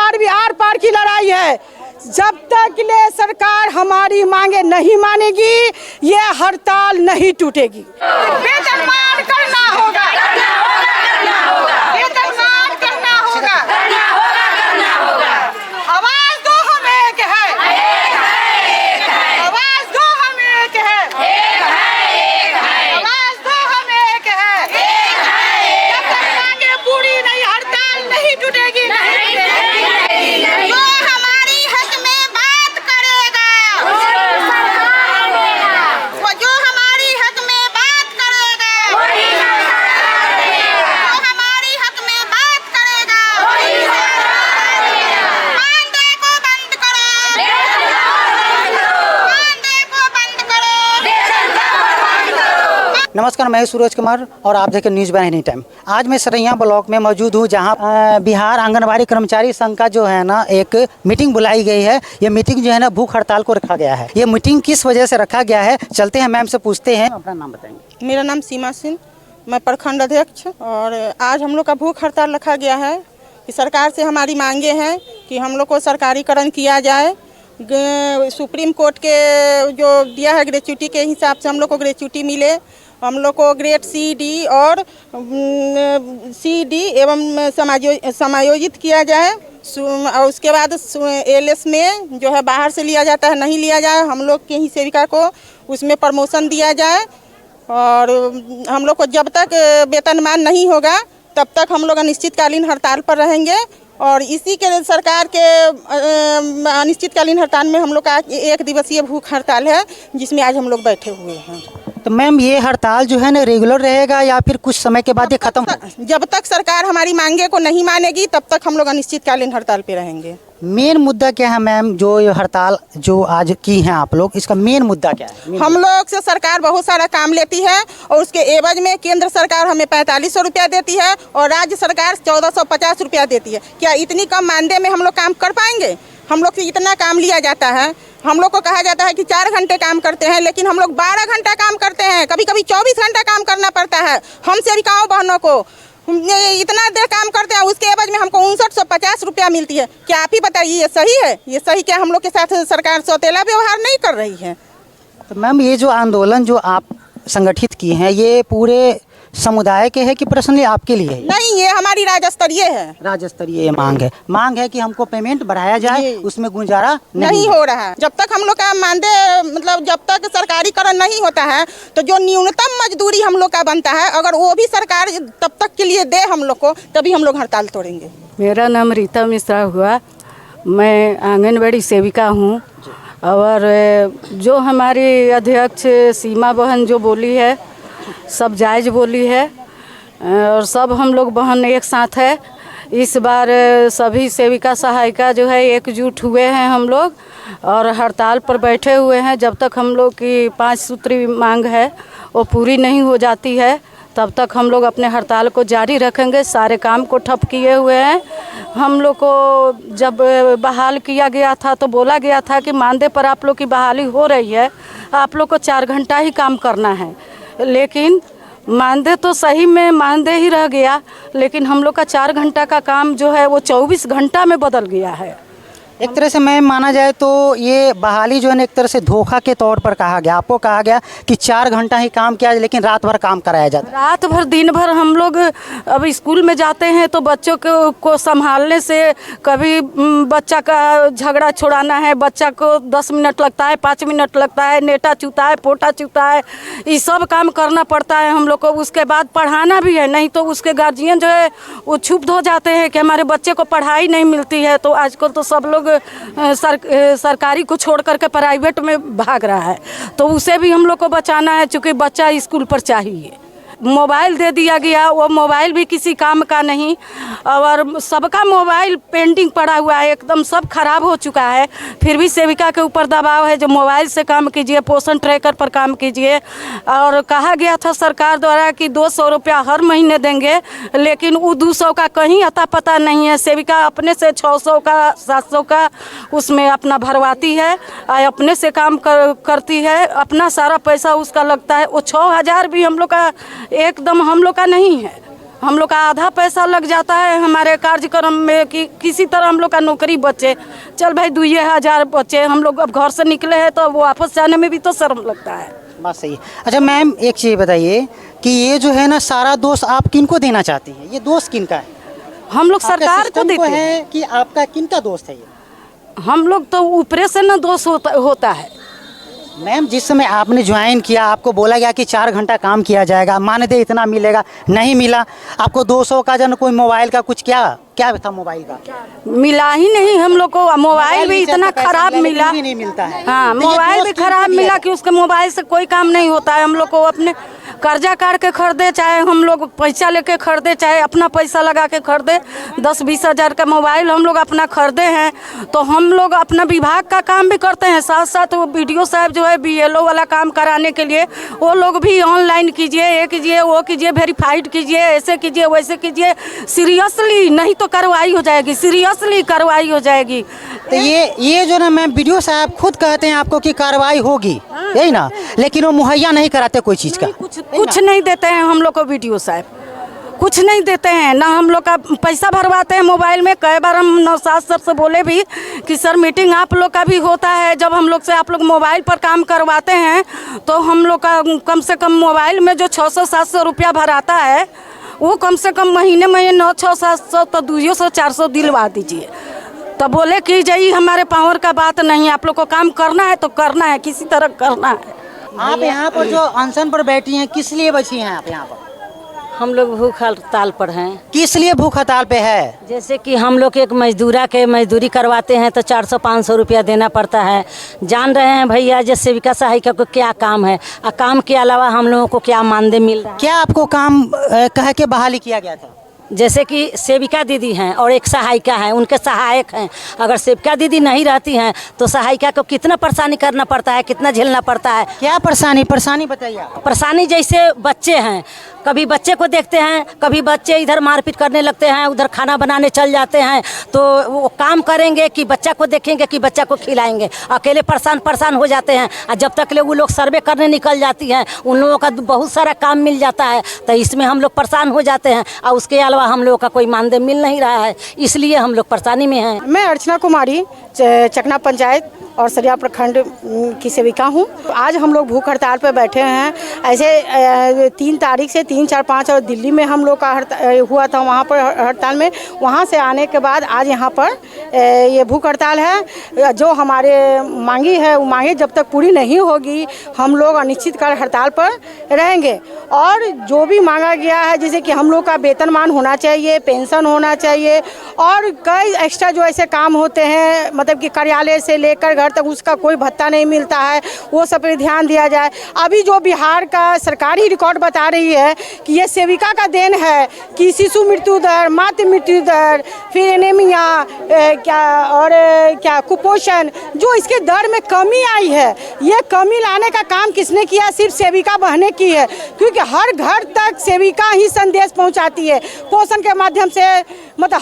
पार भी आर पार की लड़ाई है। जब तक ले सरकार हमारी मांगे नहीं मानेगी, ये हड़ताल नहीं टूटेगी। वेतनमान करना होगा, वेतनमान करना होगा, आवाज दो हम एक है, आवाज दो हम एक है, आवाज दो हम एक है। जब तक मांगे पूरी नहीं, हड़ताल नहीं टूटेगी। नमस्कार, मैं सूरज कुमार और आप देखें न्यूज़ बाय एनी टाइम। आज मैं सरैया ब्लॉक में मौजूद हूँ, जहाँ बिहार आंगनबाड़ी कर्मचारी संघ का जो है ना एक मीटिंग बुलाई गई है। ये मीटिंग जो है ना भूख हड़ताल को रखा गया है। ये मीटिंग किस वजह से रखा गया है, चलते हैं मैम से पूछते हैं। अपना नाम बताएंगे। मेरा नाम सीमा सिंह, मैं प्रखंड अध्यक्ष। और आज हम लोग का भूख हड़ताल रखा गया है कि सरकार से हमारी मांगे हैं कि हम लोग को सरकारीकरण किया जाए। सुप्रीम कोर्ट के जो दिया है ग्रेच्युटी के हिसाब से हम लोग को ग्रेच्युटी मिले, हम लोग को ग्रेड सी डी और सी डी एवं समायोजित किया जाए। और उसके बाद एलएस में जो है बाहर से लिया जाता है नहीं लिया जाए, हम लोग के ही सेविका को उसमें प्रमोशन दिया जाए। और हम लोग को जब तक वेतनमान नहीं होगा तब तक हम लोग अनिश्चितकालीन हड़ताल पर रहेंगे। और इसी के सरकार के अनिश्चितकालीन हड़ताल में हम लोग का 1 दिवसीय भूख हड़ताल है, जिसमें आज हम लोग बैठे हुए हैं। तो मैम ये हड़ताल जो है ना रेगुलर रहेगा या फिर कुछ समय के बाद ये खत्म होगा? जब तक सरकार हमारी मांगे को नहीं मानेगी तब तक हम लोग अनिश्चितकालीन हड़ताल पे रहेंगे। मेन मुद्दा क्या है मैम, जो ये हड़ताल जो आज की हैं आप लोग, इसका मेन मुद्दा क्या है? हम लोग से सरकार बहुत सारा काम लेती है और उसके एवज में केंद्र सरकार हमें 4500 रुपया देती है और राज्य सरकार 1450 रुपया देती है। क्या इतनी कम मानदेय में हम लोग काम कर पाएंगे? हम लोग से इतना काम लिया जाता है। हम लोग को कहा जाता है कि 4 घंटे काम करते हैं, लेकिन हम लोग 12 घंटा काम करते हैं, कभी कभी 24 घंटा काम करना पड़ता है। हम सेविकाओं बहनों को इतना देर काम करते हैं, उसके एवज में हमको 5950 रुपया मिलती है। क्या आप ही बताइए, ये सही है? ये सही क्या हम लोग के साथ सरकार सौतेला व्यवहार नहीं कर रही है? तो मैम ये जो आंदोलन जो आप संगठित किए हैं, ये पूरे समुदाय के है कि पर्सनली आपके लिए है? नहीं, ये हमारी राज्य स्तरीय है। राज्य स्तरीय मांग है कि हमको पेमेंट बढ़ाया जाए, उसमें गुजारा नहीं हो रहा है। जब तक हम लोग का मानदेय मतलब जब तक सरकारीकरण नहीं होता है तो जो न्यूनतम मजदूरी हम लोग का बनता है, अगर वो भी सरकार तब तक के लिए दे हम लोग को, तभी हम लोग हड़ताल तोड़ेंगे। मेरा नाम रीता मिश्रा हुआ, मैं आंगनबाड़ी सेविका हूँ। और जो हमारी अध्यक्ष सीमा बहन जो बोली है सब जायज़ बोली है और सब हम लोग बहन एक साथ है। इस बार सभी सेविका सहायिका जो है एकजुट हुए हैं हम लोग और हड़ताल पर बैठे हुए हैं। जब तक हम लोग की 5 सूत्री मांग है वो पूरी नहीं हो जाती है तब तक हम लोग अपने हड़ताल को जारी रखेंगे। सारे काम को ठप किए हुए हैं। हम लोग को जब बहाल किया गया था तो बोला गया था कि मानदेय पर आप लोग की बहाली हो रही है, आप लोग को 4 घंटा ही काम करना है, लेकिन मानदेय तो सही में मानदेय ही रह गया, लेकिन हम लोग का 4 घंटा का काम जो है वो 24 घंटा में बदल गया है। एक तरह से मैं माना जाए तो ये बहाली जो है ना एक तरह से धोखा के तौर पर कहा गया। आपको कहा गया कि 4 घंटा ही काम किया लेकिन रात भर काम कराया जाता है। रात भर दिन भर हम लोग अब स्कूल में जाते हैं तो बच्चों को संभालने से कभी बच्चा का झगड़ा छुड़ाना है, बच्चा को 10 मिनट लगता है, 5 मिनट लगता है, नेटा चूता है, पोटा चूता है, ये सब काम करना पड़ता है हम लोग को। उसके बाद पढ़ाना भी है, नहीं तो उसके गार्जियन जो है वो क्षुब्ध हो जाते हैं कि हमारे बच्चे को पढ़ाई नहीं मिलती है। तो आजकल तो सब लोग सरकारी को छोड़ करके प्राइवेट में भाग रहा है, तो उसे भी हम लोग को बचाना है, चूँकि बच्चा स्कूल पर चाहिए। मोबाइल दे दिया गया, वो मोबाइल भी किसी काम का नहीं और सबका मोबाइल पेंडिंग पड़ा हुआ है, एकदम सब खराब हो चुका है। फिर भी सेविका के ऊपर दबाव है जो मोबाइल से काम कीजिए, पोषण ट्रैकर पर काम कीजिए। और कहा गया था सरकार द्वारा कि 200 रुपया हर महीने देंगे, लेकिन वो 200 का कहीं अता पता नहीं है। सेविका अपने से 600 का 700 का उसमें अपना भरवाती है, अपने से काम करती है, अपना सारा पैसा उसका लगता है। वो 6000 भी हम लोग का एकदम हम लोग का नहीं है। हम लोग का आधा पैसा लग जाता है हमारे कार्यक्रम में कि किसी तरह हम लोग का नौकरी बचे। चल भाई 2000 बचे, हम लोग अब घर से निकले हैं तो वापस जाने में भी तो शर्म लगता है। बात सही है। अच्छा मैम, एक चीज़ बताइए कि ये जो है ना सारा दोष आप किनको देना चाहती हैं? ये दोष किनका है? हम लोग आपका सरकार को सिस्टम देते हैं। है कि आपका किनका दोस्त है ये? हम लोग तो ऊपरे से ना दोष होता है। मैम, जिस समय आपने ज्वाइन किया आपको बोला गया कि 4 घंटा काम किया जाएगा, मानदेय इतना मिलेगा, नहीं मिला। आपको 200 का जन कोई मोबाइल का कुछ क्या था मोबाइल का? मिला ही नहीं हम लोग को। मोबाइल भी इतना खराब मिला, भी नहीं मिलता है। हाँ तो ये मोबाइल भी दोस्त खराब किनको मिला दिया? कि उसके मोबाइल से कोई काम नहीं होता है। हम लोग को अपने कर्जा काट के खरीदे, चाहे हम लोग पैसा लेके खरीदे, चाहे अपना पैसा लगा के खरीदे, 10-20 हज़ार का मोबाइल हम लोग अपना खरीदे हैं। तो हम लोग अपना विभाग का काम भी करते हैं, साथ साथ वो BDO साहब जो है BLO वाला काम कराने के लिए वो लोग भी ऑनलाइन कीजिए, ये कीजिए, वो कीजिए, वेरीफाइड कीजिए, ऐसे कीजिए, वैसे कीजिए। सीरियसली नहीं तो कार्रवाई हो जाएगी, सीरियसली कार्रवाई हो जाएगी। तो ये जो ना मैम BDO साहब खुद कहते हैं आपको कि कार्रवाई होगी, यही ना, लेकिन वो मुहैया नहीं कराते कोई चीज़ का। कुछ नहीं देते हैं हम लोग को BDO साहब, कुछ नहीं देते हैं ना। हम लोग का पैसा भरवाते हैं मोबाइल में। कई बार हम नौशाद सर से बोले भी कि सर मीटिंग आप लोग का भी होता है, जब हम लोग से आप लोग मोबाइल पर काम करवाते हैं तो हम लोग का कम से कम मोबाइल में जो 600-700 रुपया भराता है वो कम से कम महीने में 900-700 तो 200-400 दिलवा दीजिए। तो बोले कि जी हमारे पावर का बात नहीं, आप लोग को काम करना है तो करना है, किसी तरह करना है। आप यहाँ पर जो अनशन पर बैठी हैं, किस लिए बची हैं आप यहाँ पर? हम लोग भूख हड़ताल पर हैं। किस लिए भूख हड़ताल पे है? जैसे कि हम लोग एक मजदूरी करवाते हैं तो 400-500 रुपया देना पड़ता है। जान रहे हैं भैया जो सेविका सहायिका को क्या काम है, और काम के अलावा हम लोगों को क्या मानदेय मिल रहा है। क्या आपको काम कह के बहाली किया गया था? जैसे कि सेविका दीदी हैं और एक सहायिका हैं, उनके सहायक हैं। अगर सेविका दीदी नहीं रहती हैं तो सहायिका को कितना परेशानी करना पड़ता है, कितना झेलना पड़ता है। क्या परेशानी बताइए आप। परेशानी जैसे बच्चे हैं, कभी बच्चे को देखते हैं, कभी बच्चे इधर मारपीट करने लगते हैं, उधर खाना बनाने चल जाते हैं। तो वो काम करेंगे कि बच्चा को देखेंगे कि बच्चा को खिलाएंगे, अकेले परेशान हो जाते हैं। और जब तक ले वो लोग सर्वे करने निकल जाती हैं, उन लोगों का बहुत सारा काम मिल जाता है, तो इसमें हम लोग परेशान हो जाते हैं। और उसके अलावा हम लोगों का कोई मानदेय मिल नहीं रहा है, इसलिए हम लोग परेशानी में हैं। मैं अर्चना कुमारी चकना पंचायत और सरिया प्रखंड की सेविका हूँ। आज हम लोग भूख हड़ताल पर बैठे हैं। ऐसे 3 तारीख से 3, 4, 5 और दिल्ली में हम लोग का हुआ था, वहाँ पर हड़ताल में, वहाँ से आने के बाद आज यहाँ पर ये भूख हड़ताल है। जो हमारे मांगी है वो मांगे जब तक पूरी नहीं होगी हम लोग अनिश्चितकाल हड़ताल पर रहेंगे। और जो भी मांगा गया है, जैसे कि हम लोग का वेतनमान होना चाहिए, पेंशन होना चाहिए और कई एक्स्ट्रा जो ऐसे काम होते हैं, मतलब कि कार्यालय से लेकर घर तक उसका कोई भत्ता नहीं मिलता है, वो सब पे ध्यान दिया जाए। अभी जो बिहार का सरकारी रिकॉर्ड बता रही है कि ये सेविका का देन है कि शिशु मृत्यु दर, मातृ मृत्यु दर, फिर एनीमिया क्या कुपोषण, जो इसके दर में कमी आई है, ये कमी लाने का काम किसने किया? सिर्फ सेविका बहने की है, क्योंकि हर घर तक सेविका ही संदेश पहुंचाती है पोषण के माध्यम से। मतलब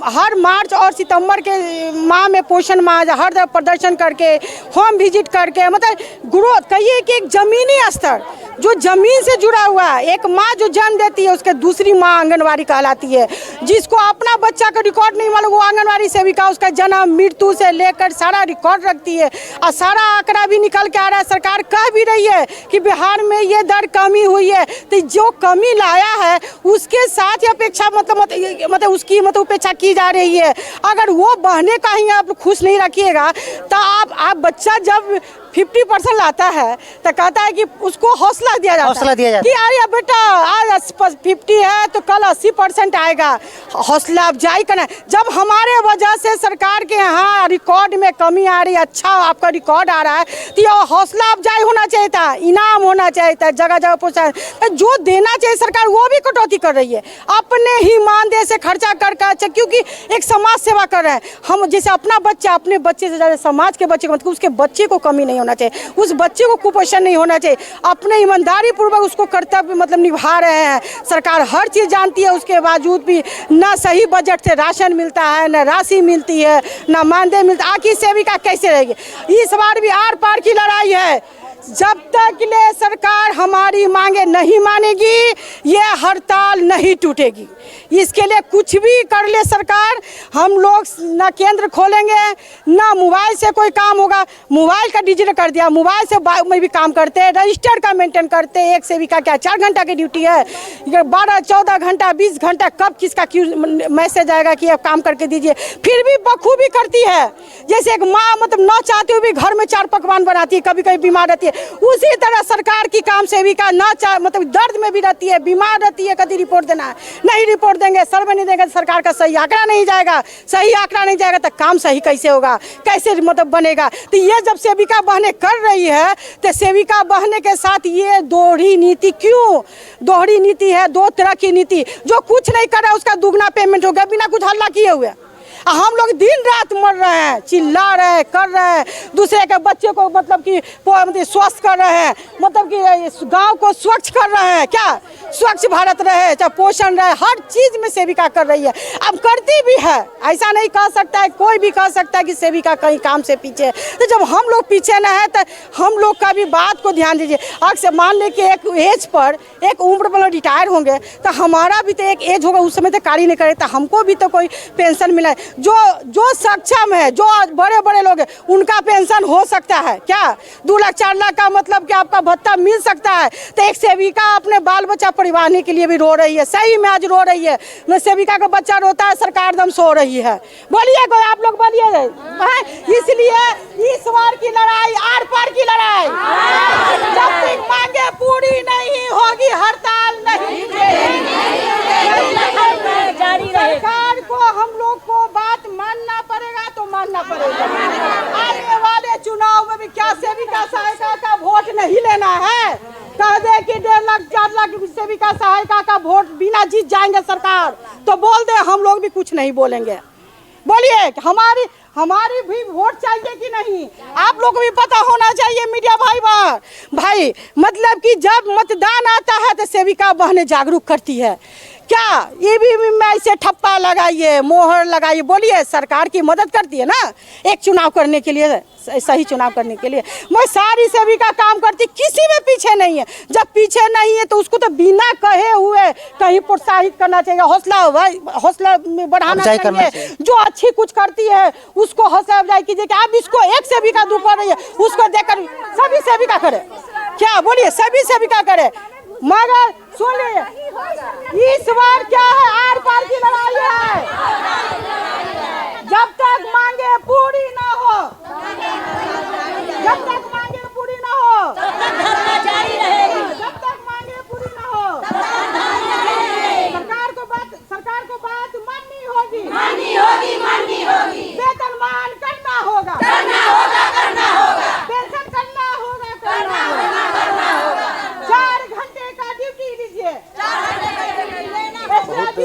हर मार्च और सितंबर के माह में पोषण माह हर जगह प्रदर्शन करके, होम विजिट करके, मतलब ग्रोथ कहिए कि एक जमीनी स्तर जो जमीन से जुड़ा हुआ है। एक माँ जो जन्म देती है उसके दूसरी माँ आंगनवाड़ी कहलाती है। जिसको अपना बच्चा का रिकॉर्ड नहीं मालूम, वो आंगनवाड़ी सेविका उसका जन्म मृत्यु से लेकर सारा रिकॉर्ड रखती है और सारा आंकड़ा भी निकल के आ रहा है। सरकार कह भी रही है कि बिहार में ये दर कमी हुई है, तो जो कमी लाया है उसके साथ अपेक्षा मतलब उसकी उपेक्षा की जा रही है। अगर वो बहने का ही आप खुश नहीं रखिएगा तो आप बच्चा जब 50% लाता है तो कहता है कि उसको हौसला दिया जाता है कि अरे बेटा आज 50 है तो कल 80% आएगा, हौसला अफजाई करना। जब हमारे वजह से सरकार के यहाँ रिकॉर्ड में कमी आ रही है, अच्छा आपका रिकॉर्ड आ रहा है, तो ये हौसला अफजाई होना चाहिए था, इनाम होना चाहिए था, जगह जगह प्रोत्साहन जो देना चाहिए सरकार वो भी कटौती कर रही है अपने ही मानदेय से खर्चा कर, क्योंकि एक समाज सेवा कर रहे हैं हम। जैसे अपना बच्चा अपने बच्चे से ज़्यादा समाज के बच्चे को, मतलब उसके बच्चे को कमी नहीं होना चाहिए, उस बच्चे को कुपोषण नहीं होना चाहिए। अपने ईमानदारी पूर्वक उसको कर्तव्य मतलब निभा रहे हैं। सरकार हर चीज़ जानती है, उसके बावजूद भी ना सही बजट से राशन मिलता है, ना राशि मिलती है, ना मानदेय मिलता है। आखिर सेविका कैसे रहेगी? इस बार भी आर पार की लड़ाई है। जब तक ले सरकार हमारी मांगे नहीं मानेगी ये हड़ताल नहीं टूटेगी। इसके लिए कुछ भी कर ले सरकार, हम लोग ना केंद्र खोलेंगे ना मोबाइल से कोई काम होगा। मोबाइल का डिजिटल कर दिया, मोबाइल से में भी काम करते हैं, रजिस्टर का मेंटेन करते हैं। एक सेविका क्या 4 घंटा की ड्यूटी है, 12 14 घंटा 20 घंटा कब किसका मैसेज आएगा कि आप काम करके दीजिए, फिर भी बखूबी करती है। जैसे एक माँ मतलब न चाहते हुए भी घर में 4 पकवान बनाती है, कभी कभी बीमार रहती है, उसी तरह सरकार की काम सेविका मतलब दर्द में भी रहती है, बीमार रहती है, कभी रिपोर्ट देना है, नहीं रिपोर्ट देंगे, सर्वे नहीं देंगे, सरकार का सही आंकड़ा नहीं जाएगा, सही आंकड़ा नहीं जाएगा तो काम सही कैसे होगा, कैसे मतलब बनेगा। तो ये जब सेविका बहनें कर रही है तो सेविका बहने के साथ ये दोहरी नीति क्यों? दोहरी नीति है, 2 तरह की नीति। जो कुछ नहीं कर रहा है उसका दुगना पेमेंट हो गया बिना कुछ हल्ला किए हुए। हम लोग दिन रात मर रहे हैं, चिल्ला रहे हैं, कर रहे हैं, दूसरे के बच्चे को मतलब कि स्वस्थ कर रहे हैं, मतलब कि गांव को स्वच्छ कर रहे हैं। क्या स्वच्छ भारत रहे, चाहे पोषण रहे, हर चीज में सेविका कर रही है। अब करती भी है, ऐसा नहीं कह सकता है, कोई भी कह सकता है कि सेविका कहीं काम से पीछे। तो जब हम लोग पीछे न है तो हम लोग का भी बात को ध्यान दीजिए। अक्सर मान ले कि एक एज पर, एक उम्र पर रिटायर होंगे तो हमारा भी तो एक एज होगा, उस समय तो कार्य नहीं करे तो हमको भी तो कोई पेंशन मिला है। जो सक्षम है, जो बड़े बड़े लोग हैं, उनका पेंशन हो सकता है क्या? 2 लाख 4 लाख का मतलब कि आपका भत्ता मिल सकता है। तो एक सेविका अपने बाल बच्चा परिवार के लिए भी रो रही है, सही में आज रो रही है। न सेविका का बच्चा रोता है, सरकार दम सो रही है। बोलिए कोई, आप लोग बोलिए। इसलिए इस बार की लड़ाई आर पार की लड़ाई, जब तक मांगे पूरी नहीं होगी हड़ताल नहीं सरकार को हम लोग को बात मानना पड़ेगा तो मानना पड़ेगा। आने वाले चुनाव में भी क्या सेविका सहायिका का वोट नहीं लेना है? कह दे कि 1.5 लाख 4 लाख सेविका सहायिका का वोट बिना जीत जाएंगे सरकार, तो बोल दे हम लोग भी कुछ नहीं बोलेंगे। बोलिए हमारी भी वोट चाहिए कि नहीं? आप लोग को भी पता होना चाहिए मीडिया भाई मतलब कि जब मतदान आता है तो सेविका बहनें जागरूक करती है। क्या ईवीएम में ऐसे ठप्पा लगाइए, मोहर लगाइए, बोलिए सरकार की मदद करती है ना एक चुनाव करने के लिए, सही चुनाव करने के लिए। मैं सारी सेविका काम करती, किसी में पीछे नहीं है। जब पीछे नहीं है तो उसको तो बिना कहे हुए कहीं प्रोत्साहित करना चाहिए, हौसला बढ़ाना चाहिए। जो अच्छी कुछ करती है उसको हौसला अफजाई कीजिए कि आप इसको एक सेविका दू कर रही है, उसको देखकर सभी सेविका करे। क्या बोलिए, सभी सेविका करे। मगर सुनिए, इस बार क्या है, आर पार की लड़ाई है। जब तक